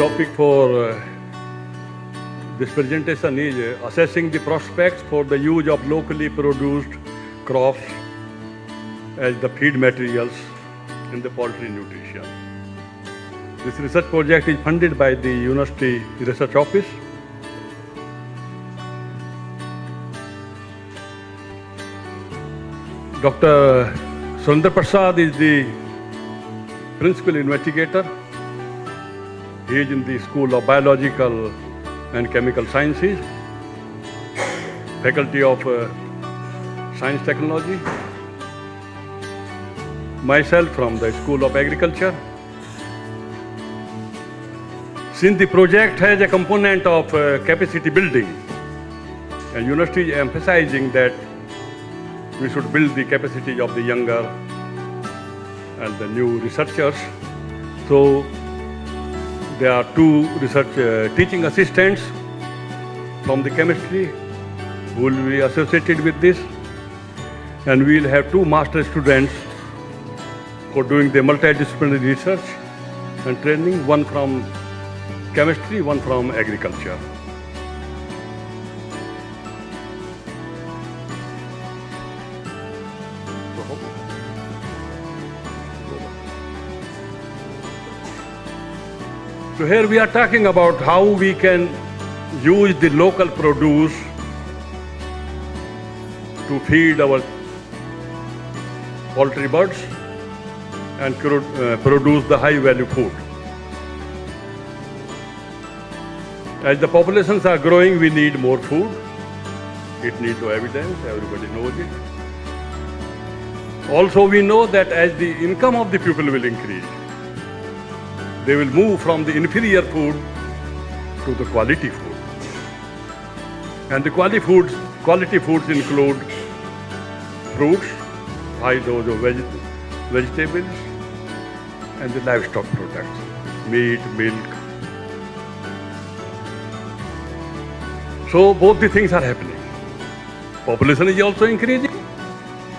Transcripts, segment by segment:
topic for this presentation is assessing the prospects for the use of locally produced crops as the feed materials in the poultry nutrition. This research project is funded by the University Research Office. Dr. Sundar Prasad is the principal investigator. He is in the School of Biological and Chemical Sciences, Faculty of Science Technology. Myself from the School of Agriculture. Since the project has a component of capacity building, and university is emphasizing that we should build the capacity of the younger and the new researchers. So there are two research teaching assistants from the chemistry who will be associated with this, and we will have two master students for doing the multidisciplinary research and training, one from chemistry, one from agriculture. So here we are talking about how we can use the local produce to feed our poultry birds and produce the high value food. As the populations are growing, we need more food. It needs no evidence, everybody knows it. Also, we know that as the income of the people will increase, they will move from the inferior food to the quality food. And the quality foods include fruits, high dose of vegetables, and the livestock products, meat, milk. So both the things are happening. Population is also increasing,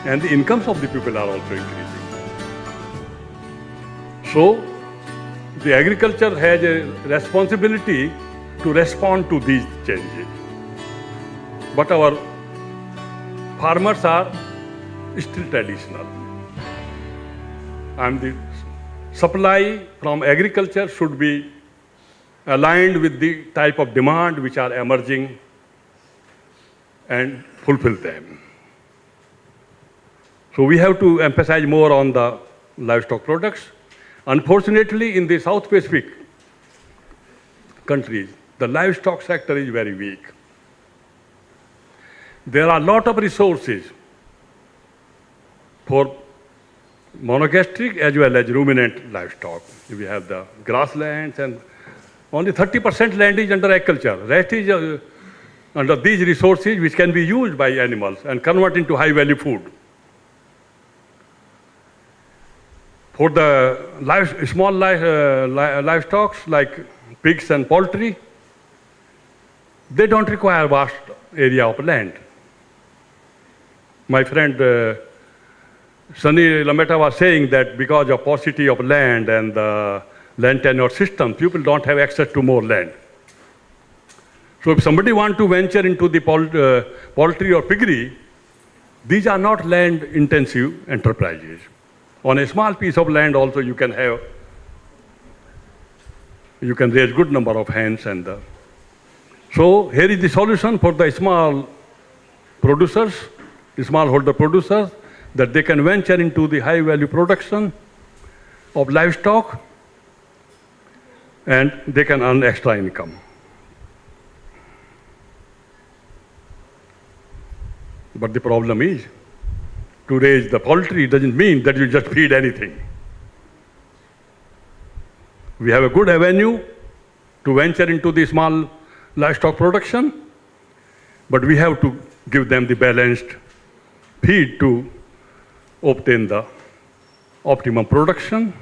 and the incomes of the people are also increasing. So the agriculture has a responsibility to respond to these changes. But our farmers are still traditional. And the supply from agriculture should be aligned with the type of demand which are emerging and fulfill them. So we have to emphasize more on the livestock products. Unfortunately, in the South Pacific countries, the livestock sector is very weak. There are a lot of resources for monogastric as well as ruminant livestock. We have the grasslands, and only 30% land is under agriculture. Rest is under these resources which can be used by animals and convert into high value food. For the small livestock like pigs and poultry, they don't require vast area of land. My friend Sunny Lameta was saying that because of paucity of land and the land tenure system, people don't have access to more land. So if somebody wants to venture into the poultry or piggery, these are not land intensive enterprises. On a small piece of land also you can raise good number of hens. So here is the solution for the small producers, smallholder producers, that they can venture into the high value production of livestock and they can earn extra income. But the problem is, to raise the poultry doesn't mean that you just feed anything. We have a good avenue to venture into the small livestock production, but we have to give them the balanced feed to obtain the optimum production.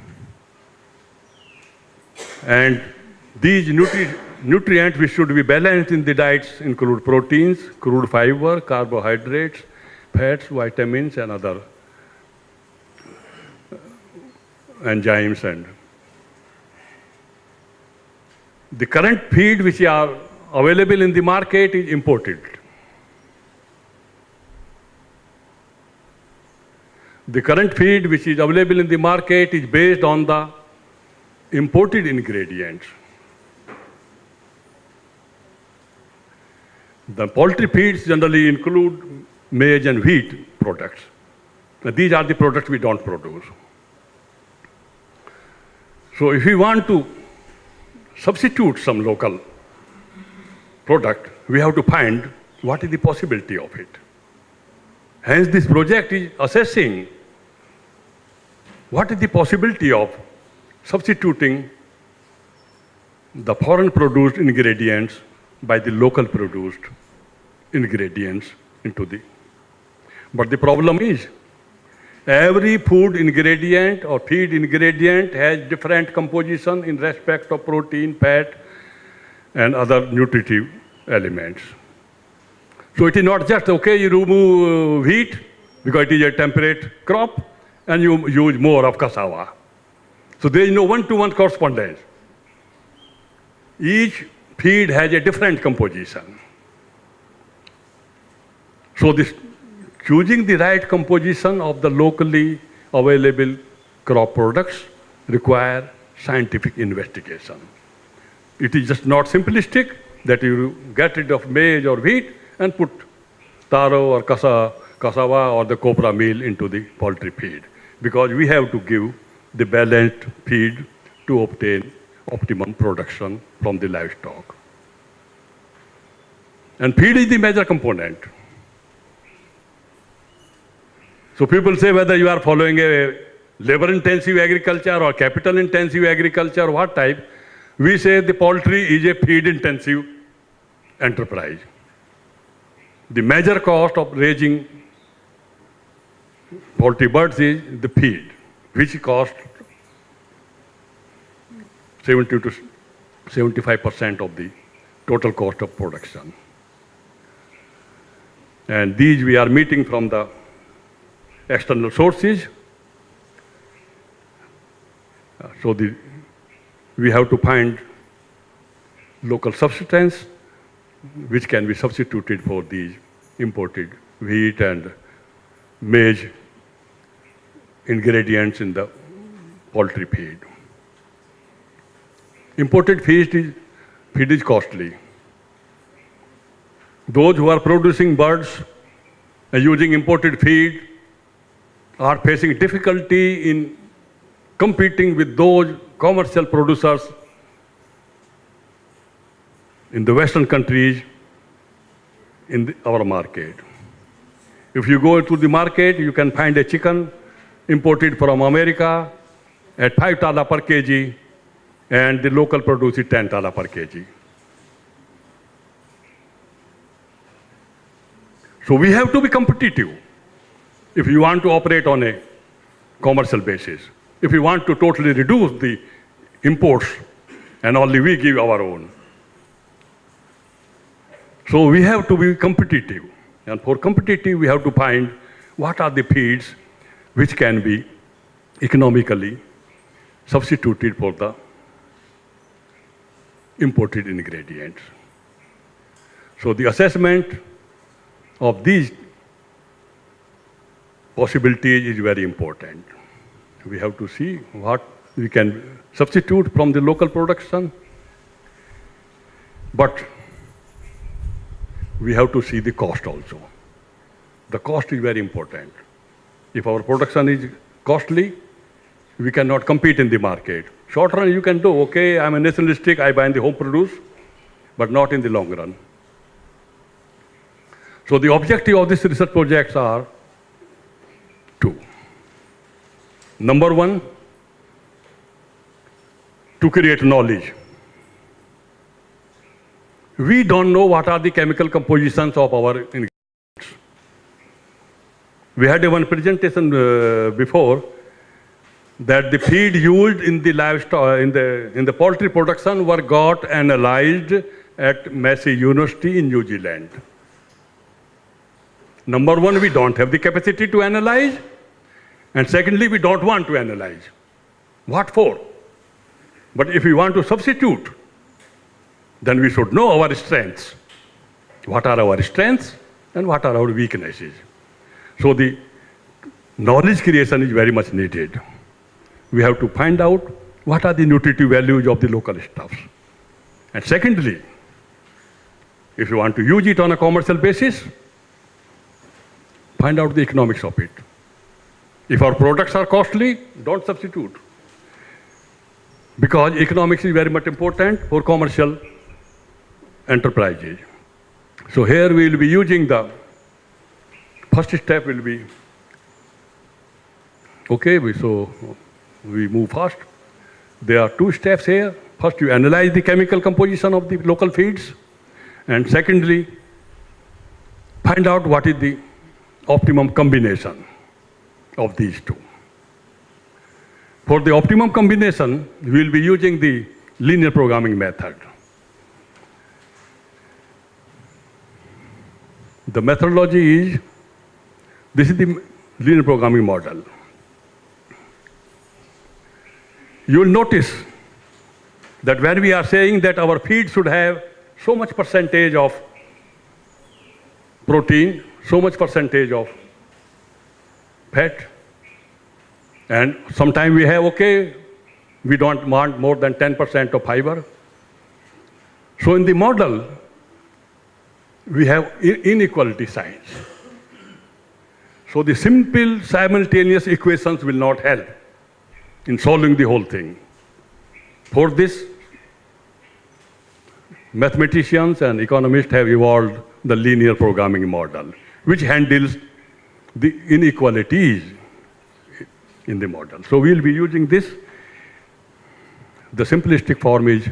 And these nutrients which should be balanced in the diets include proteins, crude fiber, carbohydrates, fats, vitamins, and other enzymes. The current feed which are available in the market is imported. The current feed which is available in the market is based on the imported ingredients. The poultry feeds generally include maize and wheat products. Now, these are the products we don't produce. So if we want to substitute some local product, we have to find what is the possibility of it. Hence, this project is assessing what is the possibility of substituting the foreign produced ingredients by the local produced ingredients into the. But the problem is, every food ingredient or feed ingredient has different composition in respect of protein, fat, and other nutritive elements. So it is not just, okay, you remove wheat because it is a temperate crop and you use more of cassava. So there is no one-to-one correspondence. Each feed has a different composition. So this choosing the right composition of the locally available crop products require scientific investigation. It is just not simplistic that you get rid of maize or wheat and put taro or cassava or the copra meal into the poultry feed, because we have to give the balanced feed to obtain optimum production from the livestock. And feed is the major component. So people say whether you are following a labor-intensive agriculture or capital-intensive agriculture, what type, we say the poultry is a feed-intensive enterprise. The major cost of raising poultry birds is the feed, which costs 70 to 75% of the total cost of production. And these we are meeting from the external sources. So we have to find local substance which can be substituted for these imported wheat and maize ingredients in the poultry feed. Imported feed is costly. Those who are producing birds using imported feed are facing difficulty in competing with those commercial producers in the Western countries in our market. If you go to the market, you can find a chicken imported from America at $5 per kg, and the local produce is $10 per kg. So we have to be competitive if you want to operate on a commercial basis. If we want to totally reduce the imports and only we give our own. So we have to be competitive. And for competitive, we have to find what are the feeds which can be economically substituted for the imported ingredients. So the assessment of these possibilities is very important. We have to see what we can substitute from the local production, but we have to see the cost also. The cost is very important. If our production is costly, we cannot compete in the market. Short run you can do, okay, I'm a nationalistic, I buy in the home produce, but not in the long run. So the objective of this research projects are two. Number one, to create knowledge. We don't know what are the chemical compositions of our ingredients. We had one presentation before that the feed used in the livestock, in the poultry production were got analyzed at Massey University in New Zealand. Number one, we don't have the capacity to analyze, and secondly, we don't want to analyze. What for? But if we want to substitute then we should know our strengths. What are our strengths and what are our weaknesses? So the knowledge creation is very much needed. We have to find out what are the nutritive values of the local stuffs. And secondly, if you want to use it on a commercial basis, find out the economics of it. If our products are costly, don't substitute. Because economics is very much important for commercial enterprises. So here we will be using the first step will be, okay, so we move fast. There are two steps here. First, you analyze the chemical composition of the local feeds. And secondly, find out what is the optimum combination of these two. For the optimum combination, we will be using the linear programming method. The methodology is, this is the linear programming model. You will notice that when we are saying that our feed should have so much percentage of protein, so much percentage of fat, and sometimes we have, okay, we don't want more than 10% of fiber. So in the model, we have inequality signs. So the simple simultaneous equations will not help in solving the whole thing. For this, mathematicians and economists have evolved the linear programming model, which handles the inequalities in the model. So we'll be using this. The simplistic form is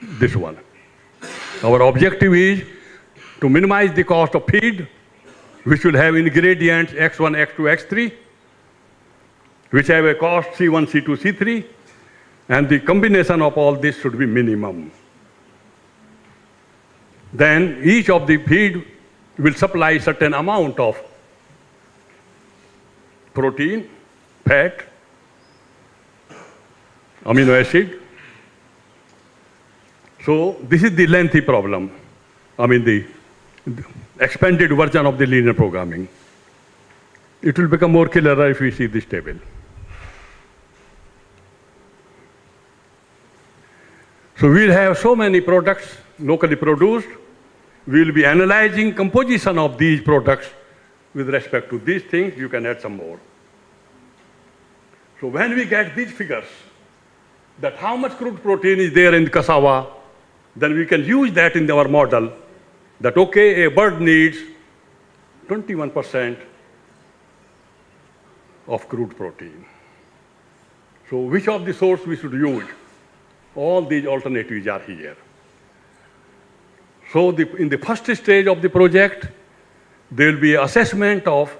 this one. Our objective is to minimize the cost of feed, which will have ingredients X1, X2, X3, which have a cost C1, C2, C3, and the combination of all this should be minimum. Then each of the feed will supply certain amount of protein, fat, amino acid. So this is the lengthy problem. The expanded version of the linear programming. It will become more clearer if we see this table. So we'll have so many products locally produced. We will be analyzing composition of these products with respect to these things. You can add some more. So when we get these figures, that how much crude protein is there in the cassava, then we can use that in our model, that okay, a bird needs 21% of crude protein. So which of the source we should use? All these alternatives are here. So in the first stage of the project, there will be assessment of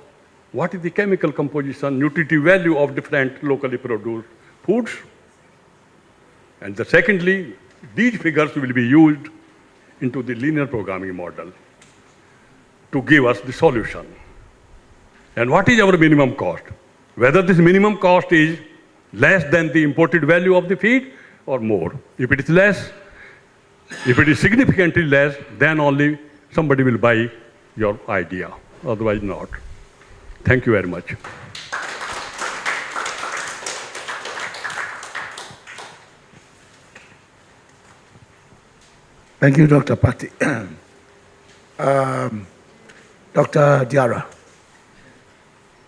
what is the chemical composition, nutritive value of different locally produced foods. And secondly, these figures will be used into the linear programming model to give us the solution. And what is our minimum cost? Whether this minimum cost is less than the imported value of the feed or more. If it is less, if it is significantly less, then only somebody will buy your idea, otherwise not. Thank you very much. Thank you, Dr. Patti. Dr. Diarra.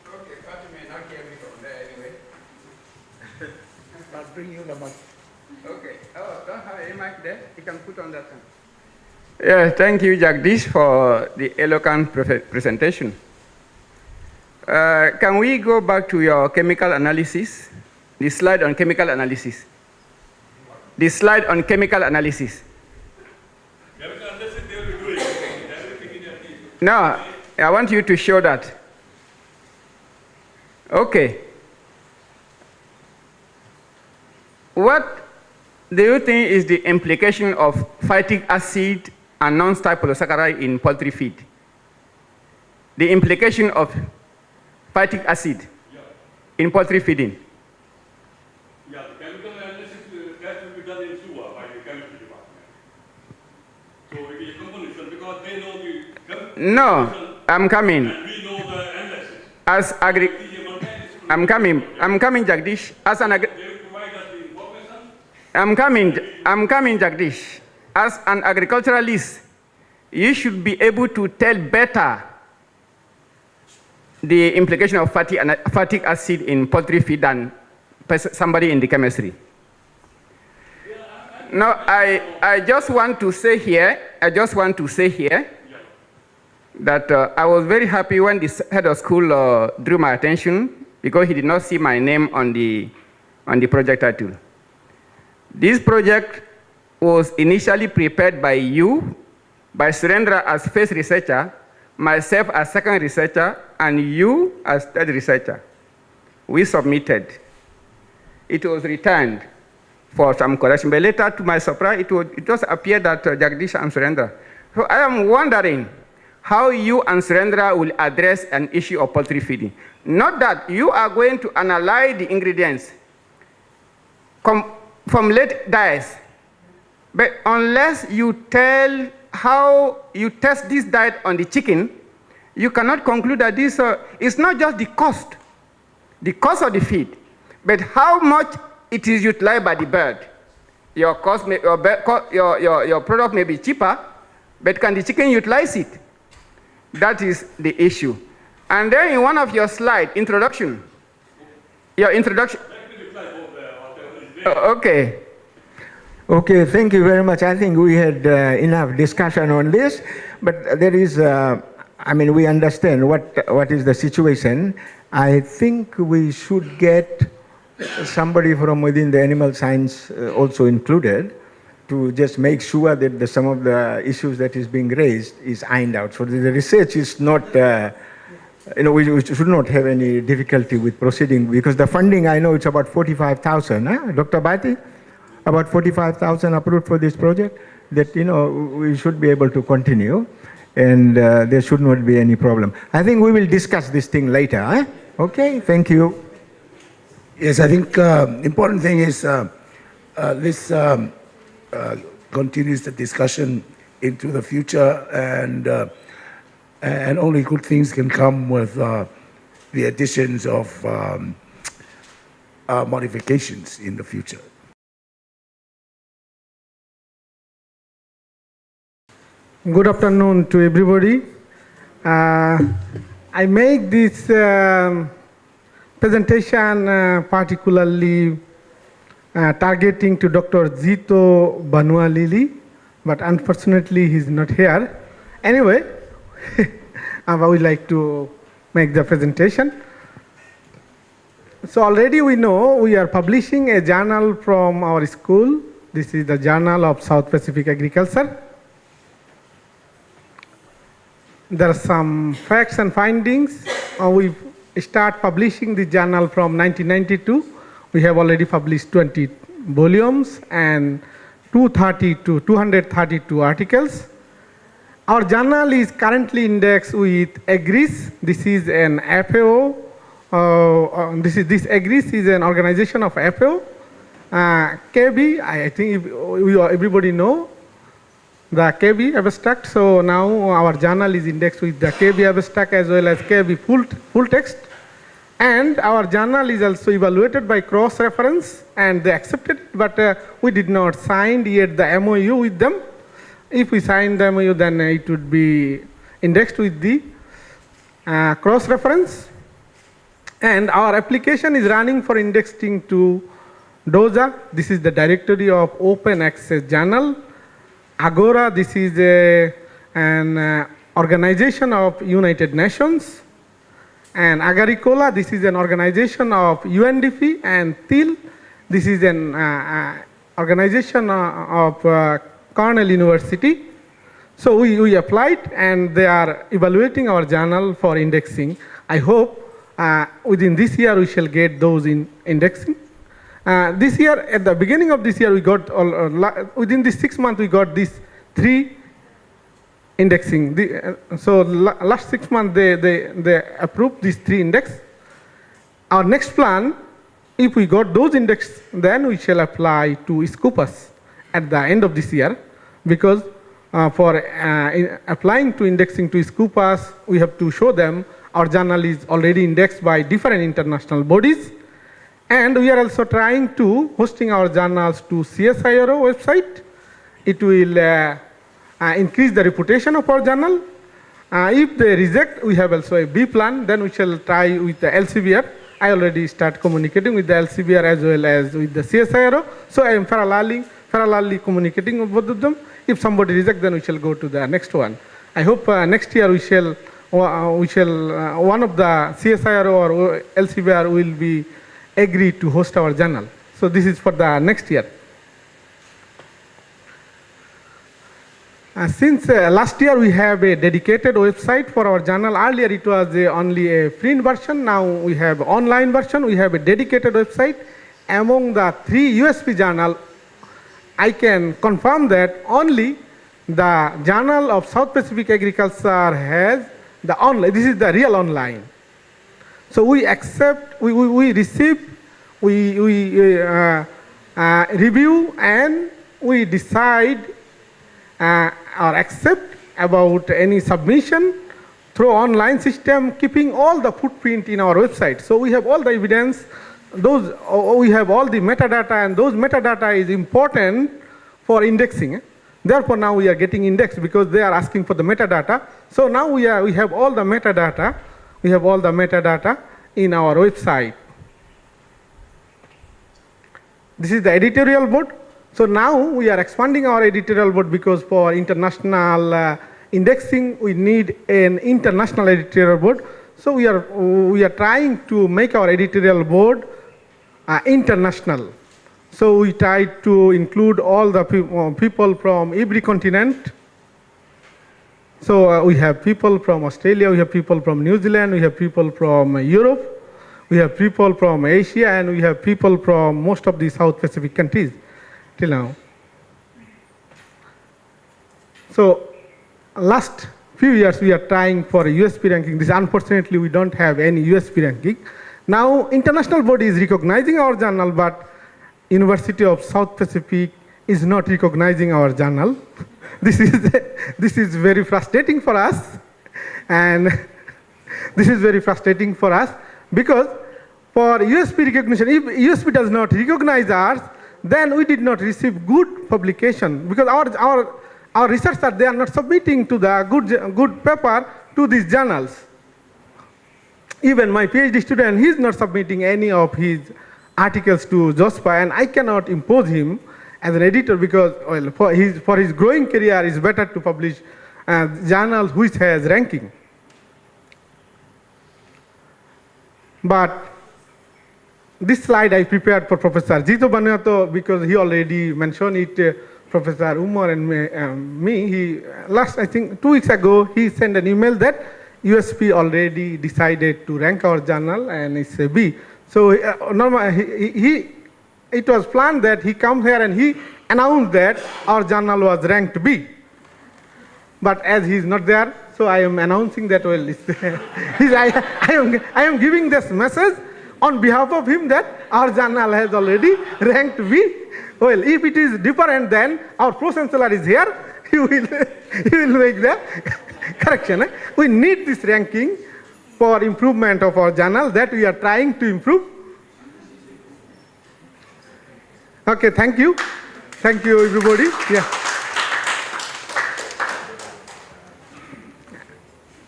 Okay, Patti may not hear me from there anyway. I'll bring you the mic. Okay. Oh, don't have a mic there? You can put on that one. Yeah, thank you, Jagdish, for the eloquent presentation. Can we go back to your chemical analysis? The slide on chemical analysis. The slide on chemical analysis. No, I want you to show that. Okay. What do you think is the implication of phytic acid and non-stable polysaccharide in poultry feed? The implication of phytic acid in poultry feeding. Yeah, the chemical analysis that will be done in SUA by the chemistry department. So it is a combination because they know the No, I'm coming. and we know the analysis. As agri, I'm coming, Jagdish. As an agri, They provide us the information. I'm coming, Jagdish. As an agriculturalist, you should be able to tell better the implication of fatty acid in poultry feed than somebody in the chemistry. Now, I just want to say here, that I was very happy when the head of school drew my attention because he did not see my name on the project title. This project was initially prepared by you, by Surendra as first researcher, myself as second researcher, and you as third researcher. We submitted. It was returned for some correction, but later, to my surprise, it just appeared that Jagdish and Surendra. So I am wondering how you and Surendra will address an issue of poultry feeding. Not that you are going to analyze the ingredients from late diets, but unless you tell how you test this diet on the chicken, you cannot conclude that this is not just the cost of the feed, but how much it is utilized by the bird. Your product may be cheaper, but can the chicken utilize it? That is the issue. And then in one of your slides, introduction. Let me reply both whatever is there. Okay. Okay, thank you very much. I think we had enough discussion on this, but there is, we understand what is the situation. I think we should get somebody from within the animal science also included to just make sure that some of the issues that is being raised is ironed out. So the research is not, we should not have any difficulty with proceeding because the funding, I know it's about 45,000, Dr. Bhatti? About 45,000 approved for this project that, we should be able to continue and there should not be any problem. I think we will discuss this thing later. Okay, thank you. Yes, I think important thing is this continues the discussion into the future, and only good things can come with the additions of modifications in the future. Good afternoon to everybody. I make this presentation particularly targeting to Dr. Zito Banualili, but unfortunately he's not here. Anyway, I would like to make the presentation. So already we know we are publishing a journal from our school. This is the Journal of South Pacific Agriculture. There are some facts and findings. We start publishing the journal from 1992. We have already published 20 volumes and 232 articles. Our journal is currently indexed with AGRIS. This is an FAO. This AGRIS is an organization of FAO. KB, I think everybody know the KB abstract. So now our journal is indexed with the KB abstract as well as KB full text. And our journal is also evaluated by cross-reference, and they accepted it, but we did not sign yet the MOU with them. If we sign the MOU, then it would be indexed with the cross-reference. And our application is running for indexing to DOJA. This is the Directory of Open Access Journal. Agora, this is an organization of United Nations. And Agaricola, this is an organization of UNDP, and TIL, this is an organization of Cornell University. So we applied, and they are evaluating our journal for indexing. I hope within this year we shall get those in indexing. This year, at the beginning of this year, we got, within this 6 months, we got these 3 indexing. So last 6 months, they approved these 3 index. Our next plan, if we got those index, then we shall apply to Scopus at the end of this year, because for applying to indexing to Scoopus, we have to show them our journal is already indexed by different international bodies. And we are also trying to hosting our journals to CSIRO website. It will increase the reputation of our journal. If they reject, we have also a B plan, then we shall try with the LCBR. I already start communicating with the LCBR as well as with the CSIRO. So I am parallelly communicating with both of them. If somebody rejects, then we shall go to the next one. I hope next year we shall one of the CSIRO or LCBR will be agree to host our journal. So this is for the next year. Since last year we have a dedicated website for our journal. Earlier it was only a print version. Now we have online version. We have a dedicated website. Among the 3 USP journal, I can confirm that only the Journal of South Pacific Agriculture has the online. This is the real online. So we accept, we receive, we review, and we decide or accept about any submission through online system, keeping all the footprint in our website. So we have all the evidence, we have all the metadata, and those metadata is important for indexing. Therefore, now we are getting indexed because they are asking for the metadata. So now we have all the metadata. We have all the metadata in our website. This is the editorial board. So now we are expanding our editorial board because for international indexing, we need an international editorial board. So we are trying to make our editorial board international. So we try to include all the people from every continent. So we have people from Australia, we have people from New Zealand, we have people from Europe, we have people from Asia, and we have people from most of the South Pacific countries till now. So last few years we are trying for a USP ranking. This unfortunately we don't have any USP ranking. Now international body is recognizing our journal, but University of South Pacific is not recognizing our journal. This is very frustrating for us, and this is very frustrating for us because for USP recognition, if USP does not recognize ours, then we did not receive good publication because our researchers, they are not submitting to the good paper to these journals. Even my PhD student, he is not submitting any of his articles to JOSPA, and I cannot impose him as an editor because for his growing career, it's better to publish journals which has ranking. But this slide I prepared for Professor Jito Banuato because he already mentioned it. Professor Umar and me, I think 2 weeks ago, he sent an email that USP already decided to rank our journal and it's a B. So it was planned that he come here and he announced that our journal was ranked B. But as he is not there, so I am announcing that, well, I am giving this message on behalf of him that our journal has already ranked B. Well, if it is different, then our pro-chancellor is here. He will make the correction. We need this ranking for improvement of our journal that we are trying to improve. Okay, thank you. Thank you, everybody. Yeah.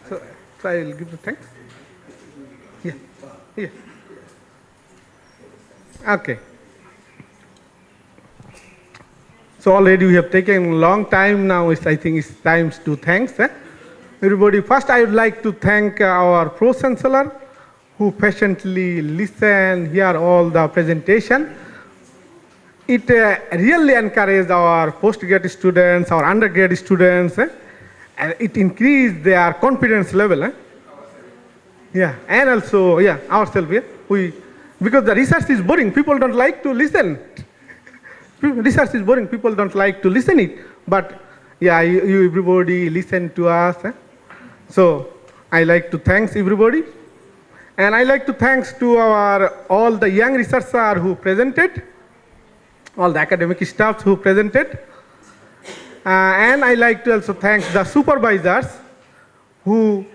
So I will give the thanks. Yeah. Yeah. Okay. So already we have taken a long time now. I think it's time to thanks. Everybody, first I would like to thank our pro-chancellor who patiently listened, hear all the presentation. It really encouraged our postgraduate students, our undergraduate students, and it increased their confidence level. Yeah, and also, yeah, ourselves, yeah. Because the research is boring, people don't like to listen. Research is boring, people don't like to listen it. But yeah, you everybody listen to us. So I like to thank everybody. And I like to thanks to all the young researchers who presented, all the academic staffs who presented. And I like to also thank the supervisors who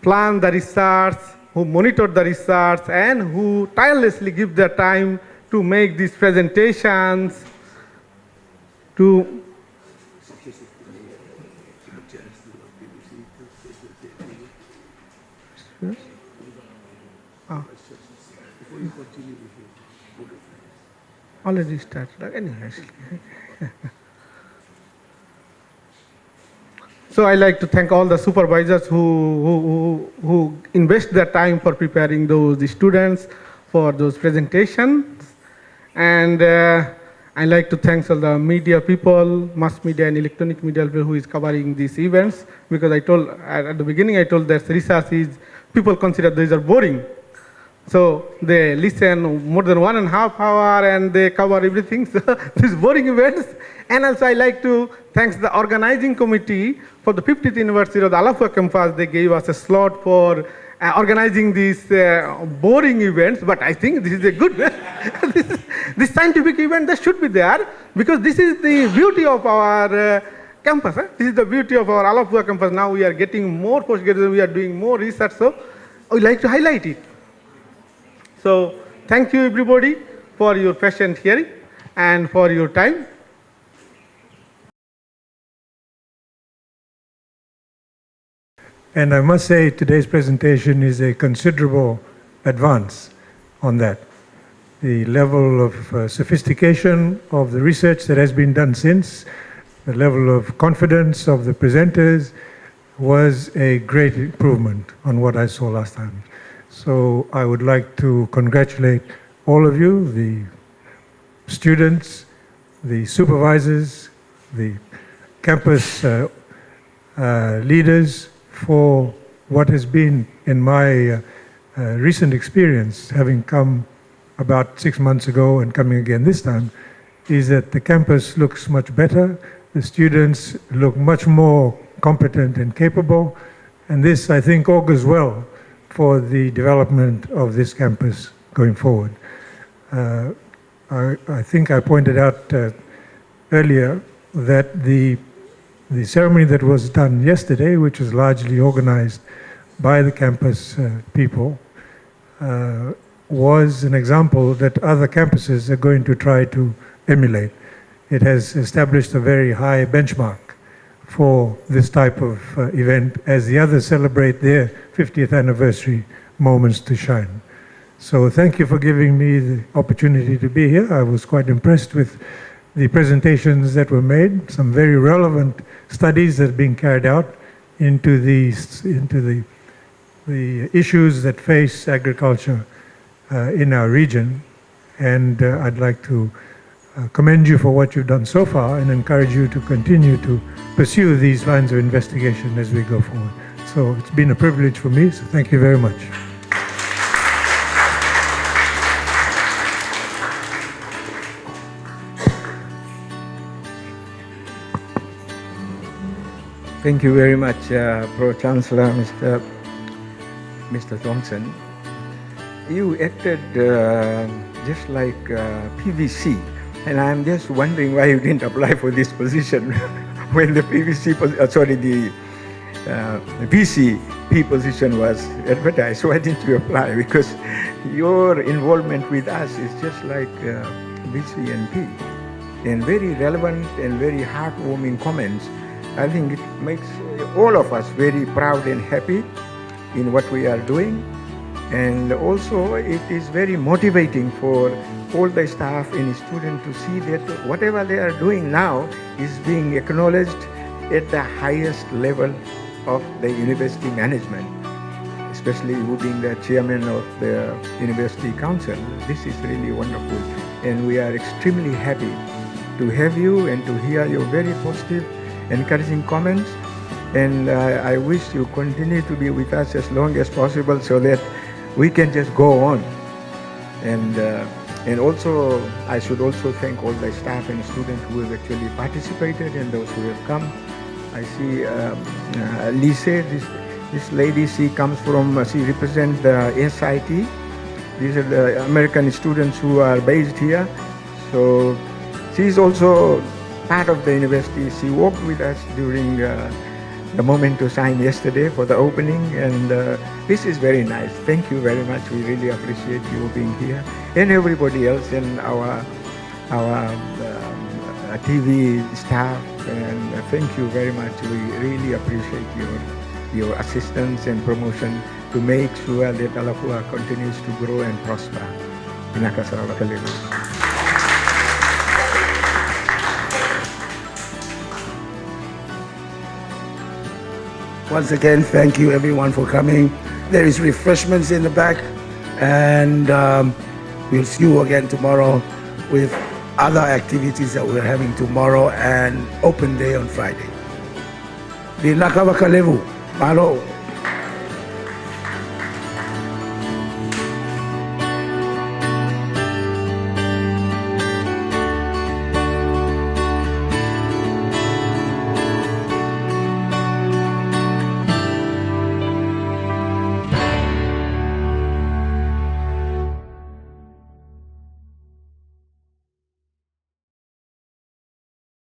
plan the research, who monitor the research, and who tirelessly give their time to make these presentations, to already started. Anyway. So I like to thank all the supervisors who invest their time for preparing those students for those presentations. And I like to thank all the media people, mass media and electronic media people who is covering these events, because I told, at the beginning I told that research is, people consider these are boring. So they listen more than 1.5 hours and they cover everything, so these boring events. And also I like to thank the organizing committee for the 50th anniversary of the Alafua campus. They gave us a slot for organizing these boring events, but I think this is a good, this scientific event that should be there, because this is the beauty of our campus. This is the beauty of our Alafua campus. Now we are getting more postgraduates, we are doing more research, so we like to highlight it. So thank you everybody for your patient hearing and for your time. And I must say today's presentation is a considerable advance on that. The level of sophistication of the research that has been done since, the level of confidence of the presenters was a great improvement on what I saw last time. So I would like to congratulate all of you, the students, the supervisors, the campus leaders, for what has been, in my recent experience, having come about 6 months ago and coming again this time, is that the campus looks much better, the students look much more competent and capable, and this, I think, augurs well for the development of this campus going forward. I think I pointed out earlier that the ceremony that was done yesterday, which was largely organized by the campus people, was an example that other campuses are going to try to emulate. It has established a very high benchmark for this type of event as the others celebrate their 50th anniversary moments to shine. So thank you for giving me the opportunity to be here. I was quite impressed with the presentations that were made, some very relevant studies that are being carried out into the issues that face agriculture in our region. And I'd like to commend you for what you've done so far and encourage you to continue to pursue these lines of investigation as we go forward. So it's been a privilege for me, so thank you very much. Thank you very much, Pro-Chancellor, Mr. Thompson. You acted just like PVC, and I'm just wondering why you didn't apply for this position when the the VCP position was advertised. Why didn't you apply? Because your involvement with us is just like VC and P, and very relevant and very heartwarming comments. I think it makes all of us very proud and happy in what we are doing. And also it is very motivating for all the staff and students to see that whatever they are doing now is being acknowledged at the highest level of the university management, especially you being the chairman of the University Council. This is really wonderful. And we are extremely happy to have you and to hear your very positive, encouraging comments, and I wish you continue to be with us as long as possible so that we can just go on. And also, I should also thank all the staff and students who have actually participated and those who have come. I see Lise, this lady, she comes from, she represents the SIT. These are the American students who are based here. So she's also part of the university. She worked with us during the moment to sign yesterday for the opening, and this is very nice. Thank you very much. We really appreciate you being here, and everybody else in our TV staff. And thank you very much. We really appreciate your assistance and promotion to make sure that Alafua continues to grow and prosper. Inaka salamat kalilu. Once again, thank you everyone for coming. There is refreshments in the back, and we'll see you again tomorrow with other activities that we're having tomorrow and open day on Friday. Di nakawakalevu, malo.